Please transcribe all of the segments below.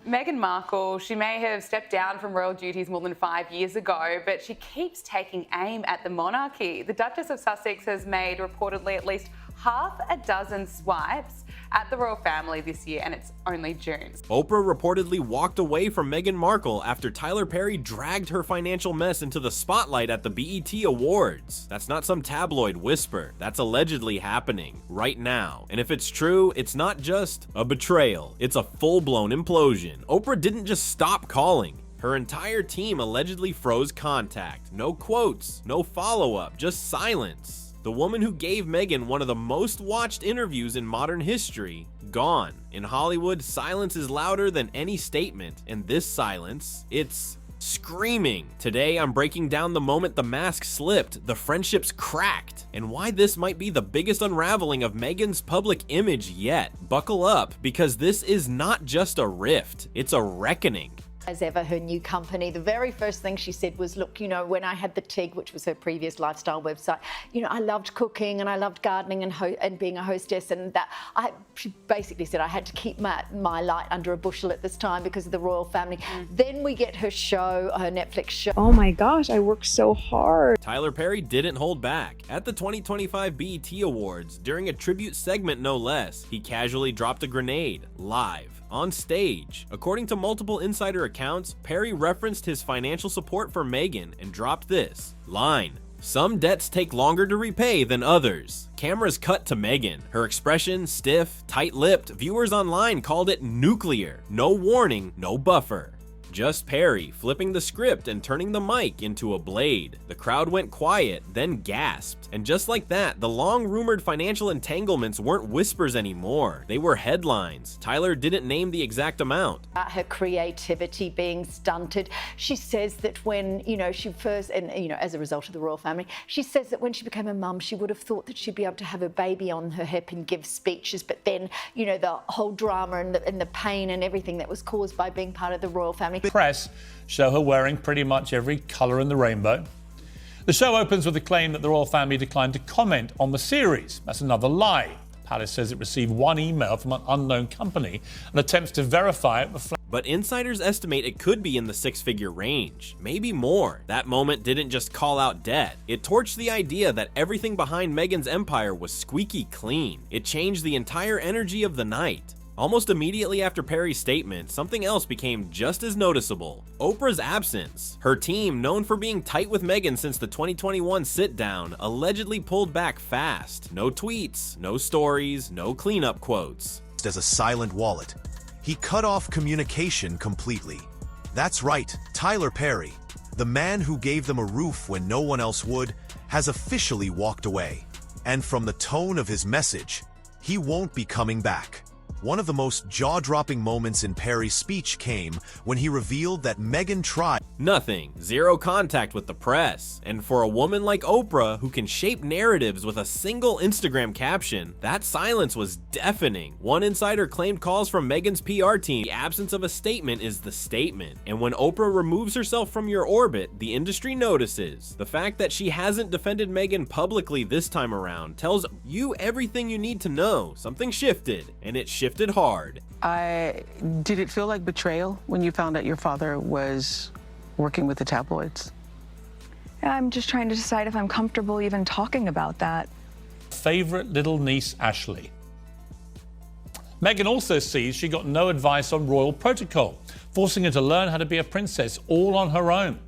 Meghan Markle, she may have stepped down from royal duties more than 5 years ago, but she keeps taking aim at the monarchy. The Duchess of Sussex has made reportedly at least half a dozen swipes at the royal family this year, and it's only June. Oprah reportedly walked away from Meghan Markle after Tyler Perry dragged her financial mess into the spotlight at the BET Awards. That's not some tabloid whisper. That's allegedly happening right now. And if it's true, it's not just a betrayal. It's a full-blown implosion. Oprah didn't just stop calling. Her entire team allegedly froze contact. No quotes, no follow-up, just silence. The woman who gave Meghan one of the most watched interviews in modern history, gone. In Hollywood, silence is louder than any statement, and this silence, it's screaming. Today, I'm breaking down the moment the mask slipped, the friendships cracked, and why this might be the biggest unraveling of Meghan's public image yet. Buckle up, because this is not just a rift, it's a reckoning. As ever, her new company, the very first thing she said was, look, you know, when I had the TIG, which was her previous lifestyle website, you know, I loved cooking and I loved gardening and being a hostess, and that she basically said I had to keep my light under a bushel at this time because of the royal family. Then we get her show, her Netflix show. Oh my gosh, I worked so hard. Tyler Perry didn't hold back. At the 2025 BET Awards, during a tribute segment no less, he casually dropped a grenade, live, on stage. According to multiple insider accounts, Perry referenced his financial support for Meghan and dropped this line: "Some debts take longer to repay than others." Cameras cut to Meghan. Her expression stiff, tight-lipped. Viewers online called it nuclear. No warning, no buffer. Just Perry flipping the script and turning the mic into a blade. The crowd went quiet, then gasped. And just like that, the long-rumored financial entanglements weren't whispers anymore. They were headlines. Tyler didn't name the exact amount. Her creativity being stunted. She says that when, you know, she first, and, you know, as a result of the royal family, she says that when she became a mum, she would have thought that she'd be able to have a baby on her hip and give speeches. But then, you know, the whole drama and the pain and everything that was caused by being part of the royal family. Press show her wearing pretty much every colour in the rainbow. The show opens with the claim that the royal family declined to comment on the series. That's another lie. The palace says it received one email from an unknown company and attempts to verify it. But insiders estimate it could be in the six-figure range, maybe more. That moment didn't just call out debt. It torched the idea that everything behind Meghan's empire was squeaky clean. It changed the entire energy of the night. Almost immediately after Perry's statement, something else became just as noticeable: Oprah's absence. Her team, known for being tight with Meghan since the 2021 sit-down, allegedly pulled back fast. No tweets, no stories, no cleanup quotes. As a silent wallet, he cut off communication completely. That's right, Tyler Perry, the man who gave them a roof when no one else would, has officially walked away. And from the tone of his message, he won't be coming back. One of the most jaw-dropping moments in Perry's speech came when he revealed that Meghan tried. Nothing, zero contact with the press. And for a woman like Oprah, who can shape narratives with a single Instagram caption, that silence was deafening. One insider claimed calls from Meghan's PR team: the absence of a statement is the statement. And when Oprah removes herself from your orbit, the industry notices. The fact that she hasn't defended Meghan publicly this time around tells you everything you need to know. Something shifted, and it shifted hard. Did it feel like betrayal when you found out your father was working with the tabloids? I'm just trying to decide if I'm comfortable even talking about that. Favorite little niece, Ashley. Meghan also sees she got no advice on royal protocol, forcing her to learn how to be a princess all on her own.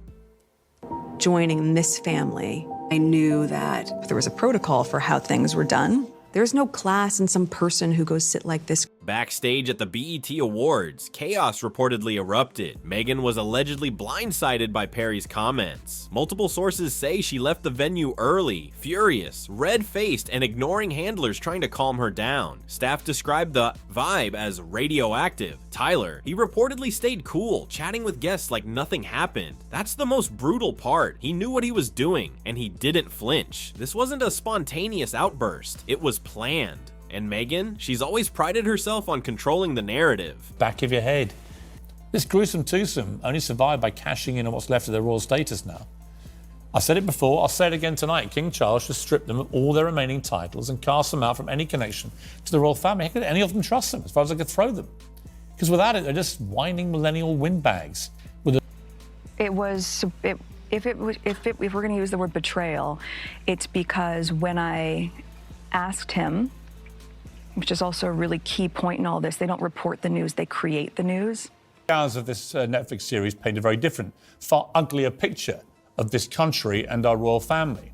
Joining this family, I knew that there was a protocol for how things were done. There's no class in some person who goes sit like this. Backstage at the BET Awards, chaos reportedly erupted. Meghan was allegedly blindsided by Perry's comments. Multiple sources say she left the venue early, furious, red-faced, and ignoring handlers trying to calm her down. Staff described the vibe as radioactive. Tyler, he reportedly stayed cool, chatting with guests like nothing happened. That's the most brutal part. He knew what he was doing, and he didn't flinch. This wasn't a spontaneous outburst. It was planned. And Meghan, she's always prided herself on controlling the narrative. Back of your head. This gruesome twosome only survived by cashing in on what's left of their royal status now. I said it before, I'll say it again tonight. King Charles should strip them of all their remaining titles and cast them out from any connection to the royal family. How could any of them trust them, as far as I could throw them? Because without it, they're just whining millennial windbags. It was, if we're going to use the word betrayal, it's because when I asked him, which is also a really key point in all this, they don't report the news, they create the news. Hours of this Netflix series paint a very different, far uglier picture of this country and our royal family.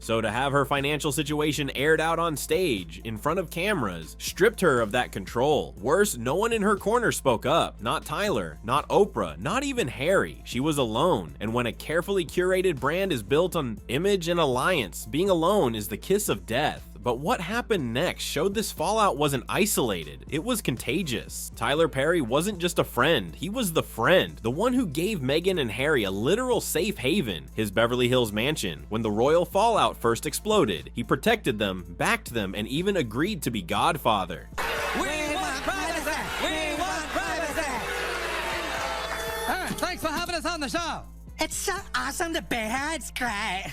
So to have her financial situation aired out on stage, in front of cameras, stripped her of that control. Worse, no one in her corner spoke up. Not Tyler, not Oprah, not even Harry. She was alone. And when a carefully curated brand is built on image and alliance, being alone is the kiss of death. But what happened next showed this fallout wasn't isolated, it was contagious. Tyler Perry wasn't just a friend, he was the friend, the one who gave Meghan and Harry a literal safe haven, his Beverly Hills mansion. When the royal fallout first exploded, he protected them, backed them, and even agreed to be godfather. We want privacy! We want privacy! Thanks for having us on the show. It's so awesome to be here, it's great.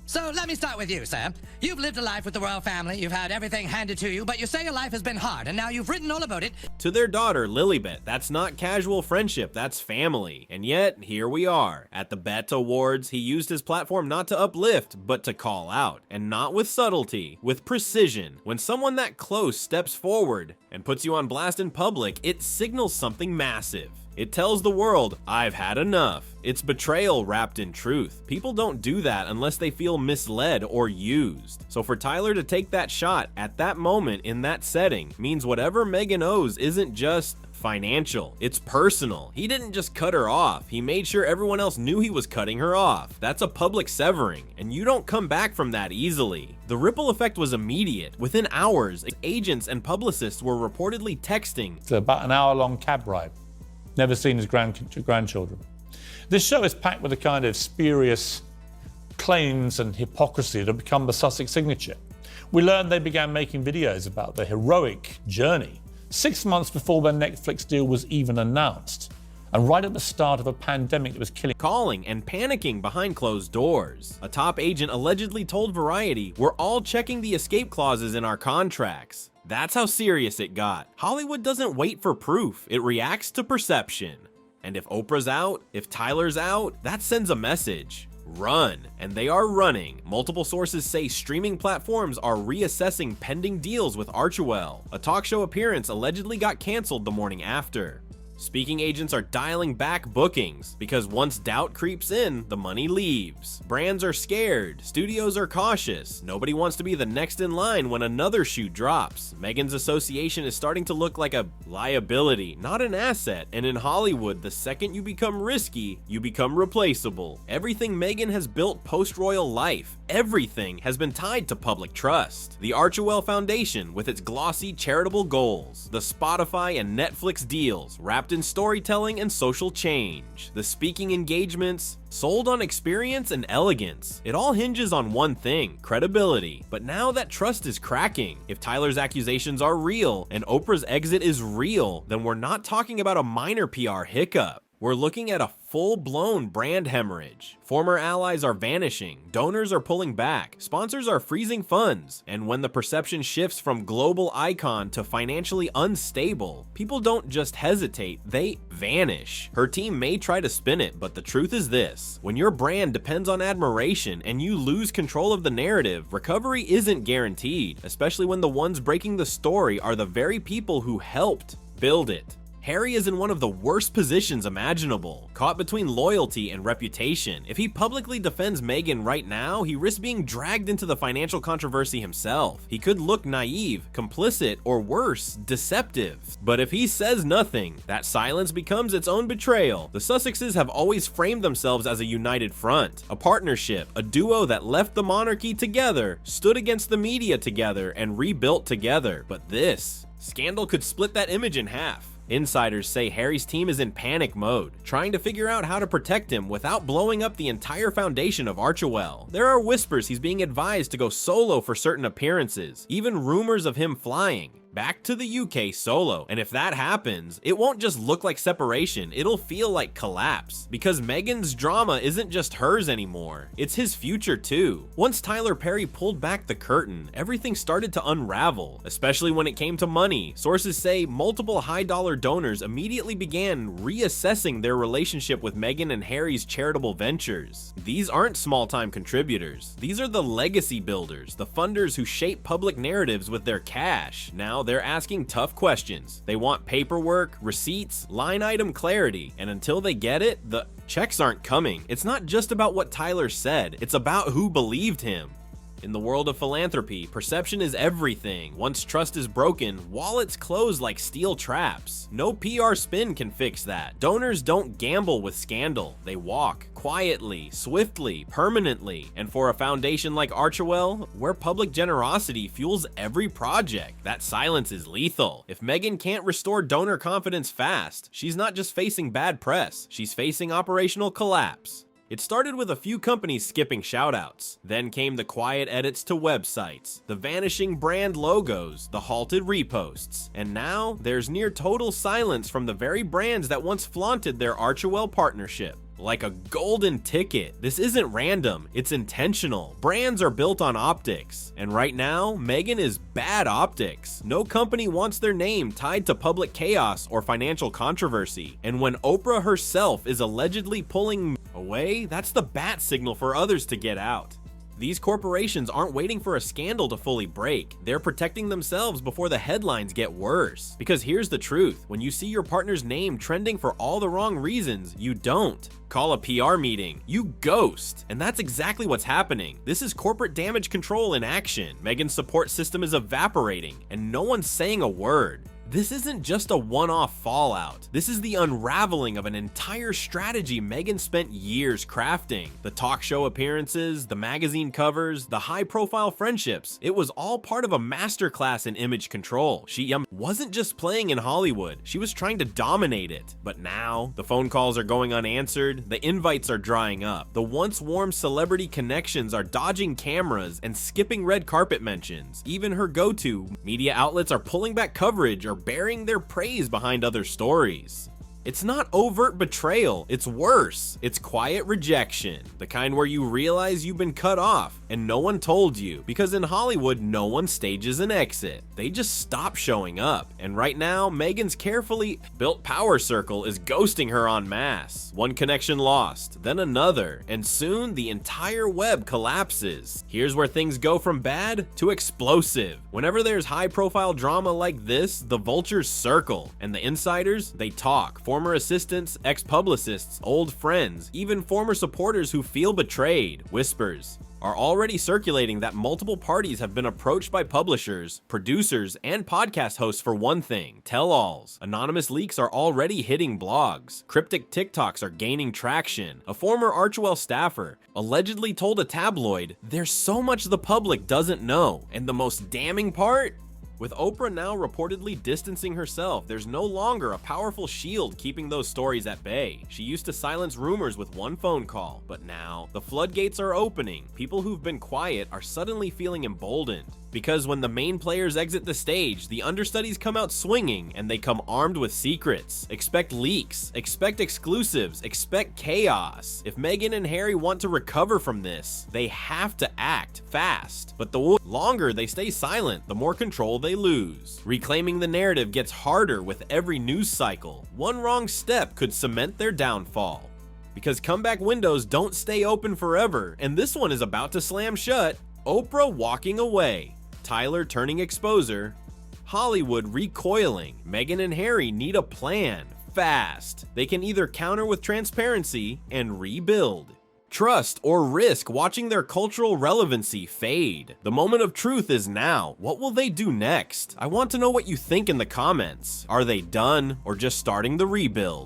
So let me start with you, Sam. You've lived a life with the royal family, you've had everything handed to you, but you say your life has been hard, and now you've written all about it. To their daughter, Lilibet, that's not casual friendship, that's family. And yet, here we are. At the Bet Awards, he used his platform not to uplift, but to call out. And not with subtlety, with precision. When someone that close steps forward and puts you on blast in public, it signals something massive. It tells the world, I've had enough. It's betrayal wrapped in truth. People don't do that unless they feel misled or used. So for Tyler to take that shot at that moment in that setting means whatever Meghan owes isn't just financial, it's personal. He didn't just cut her off, he made sure everyone else knew he was cutting her off. That's a public severing, and you don't come back from that easily. The ripple effect was immediate. Within hours, agents and publicists were reportedly texting. It's about an hour-long cab ride. Never seen his grandchildren. This show is packed with the kind of spurious claims and hypocrisy that have become the Sussex signature. We learned they began making videos about their heroic journey 6 months before their Netflix deal was even announced, and right at the start of a pandemic that was calling and panicking behind closed doors. A top agent allegedly told Variety, "We're all checking the escape clauses in our contracts." That's how serious it got. Hollywood doesn't wait for proof, it reacts to perception. And if Oprah's out, if Tyler's out, that sends a message. Run. And they are running. Multiple sources say streaming platforms are reassessing pending deals with Archewell. A talk show appearance allegedly got canceled the morning after. Speaking agents are dialing back bookings because once doubt creeps in, the money leaves. Brands are scared, studios are cautious. Nobody wants to be the next in line when another shoe drops. Meghan's association is starting to look like a liability, not an asset. And in Hollywood, the second you become risky, you become replaceable. Everything Meghan has built post-royal life, everything has been tied to public trust. The Archewell Foundation with its glossy charitable goals, the Spotify and Netflix deals wrapped in storytelling and social change, the speaking engagements sold on experience and elegance. It all hinges on one thing, credibility. But now that trust is cracking. If Tyler's accusations are real and Oprah's exit is real, then we're not talking about a minor PR hiccup. We're looking at a full-blown brand hemorrhage. Former allies are vanishing, donors are pulling back, sponsors are freezing funds, and when the perception shifts from global icon to financially unstable, people don't just hesitate, they vanish. Her team may try to spin it, but the truth is this: when your brand depends on admiration and you lose control of the narrative, recovery isn't guaranteed, especially when the ones breaking the story are the very people who helped build it. Harry is in one of the worst positions imaginable, caught between loyalty and reputation. If he publicly defends Meghan right now, he risks being dragged into the financial controversy himself. He could look naive, complicit, or worse, deceptive. But if he says nothing, that silence becomes its own betrayal. The Sussexes have always framed themselves as a united front, a partnership, a duo that left the monarchy together, stood against the media together, and rebuilt together. But this scandal could split that image in half. Insiders say Harry's team is in panic mode, trying to figure out how to protect him without blowing up the entire foundation of Archewell. There are whispers he's being advised to go solo for certain appearances, even rumors of him flying. back to the UK solo. And if that happens, it won't just look like separation, it'll feel like collapse. Because Meghan's drama isn't just hers anymore, it's his future too. Once Tyler Perry pulled back the curtain, everything started to unravel, especially when it came to money. Sources say multiple high-dollar donors immediately began reassessing their relationship with Meghan and Harry's charitable ventures. These aren't small-time contributors. These are the legacy builders, the funders who shape public narratives with their cash. Now they're asking tough questions. They want paperwork, receipts, line item clarity, and until they get it, the checks aren't coming. It's not just about what Tyler said, it's about who believed him. In the world of philanthropy, perception is everything. Once trust is broken, wallets close like steel traps. No PR spin can fix that. Donors don't gamble with scandal. They walk quietly, swiftly, permanently. And for a foundation like Archewell, where public generosity fuels every project, that silence is lethal. If Meghan can't restore donor confidence fast, she's not just facing bad press, she's facing operational collapse. It started with a few companies skipping shoutouts. Then came the quiet edits to websites, the vanishing brand logos, the halted reposts. And now, there's near total silence from the very brands that once flaunted their Archewell partnership. Like a golden ticket. This isn't random, it's intentional. Brands are built on optics. And right now, Meghan is bad optics. No company wants their name tied to public chaos or financial controversy. And when Oprah herself is allegedly pulling away, that's the bat signal for others to get out. These corporations aren't waiting for a scandal to fully break. They're protecting themselves before the headlines get worse. Because here's the truth, when you see your partner's name trending for all the wrong reasons, you don't call a PR meeting, you ghost. And that's exactly what's happening. This is corporate damage control in action. Meghan's support system is evaporating, and no one's saying a word. This isn't just a one-off fallout. This is the unraveling of an entire strategy Meghan spent years crafting. The talk show appearances, the magazine covers, the high-profile friendships. It was all part of a masterclass in image control. She wasn't just playing in Hollywood, she was trying to dominate it. But now, the phone calls are going unanswered, the invites are drying up. The once warm celebrity connections are dodging cameras and skipping red carpet mentions. Even her go-to media outlets are pulling back coverage or burying their praise behind other stories. It's not overt betrayal, it's worse. It's quiet rejection, the kind where you realize you've been cut off and no one told you, because in Hollywood, no one stages an exit. They just stop showing up. And right now, Meghan's carefully built power circle is ghosting her en masse. One connection lost, then another, and soon the entire web collapses. Here's where things go from bad to explosive. Whenever there's high-profile drama like this, the vultures circle, and the insiders, they talk. Former assistants, ex-publicists, old friends, even former supporters who feel betrayed, whispers, are already circulating that multiple parties have been approached by publishers, producers, and podcast hosts for one thing, tell-alls. Anonymous leaks are already hitting blogs. Cryptic TikToks are gaining traction. A former Archewell staffer allegedly told a tabloid, "There's so much the public doesn't know." And the most damning part? With Oprah now reportedly distancing herself, there's no longer a powerful shield keeping those stories at bay. She used to silence rumors with one phone call, but now the floodgates are opening. People who've been quiet are suddenly feeling emboldened. Because when the main players exit the stage, the understudies come out swinging, and they come armed with secrets. Expect leaks, expect exclusives, expect chaos. If Meghan and Harry want to recover from this, they have to act fast. But the longer they stay silent, the more control they lose. Reclaiming the narrative gets harder with every news cycle. One wrong step could cement their downfall. Because comeback windows don't stay open forever, and this one is about to slam shut. Oprah walking away. Tyler turning exposer, Hollywood recoiling. Meghan and Harry need a plan, fast. They can either counter with transparency and rebuild, trust, or risk watching their cultural relevancy fade. The moment of truth is now. What will they do next? I want to know what you think in the comments. Are they done or just starting the rebuild?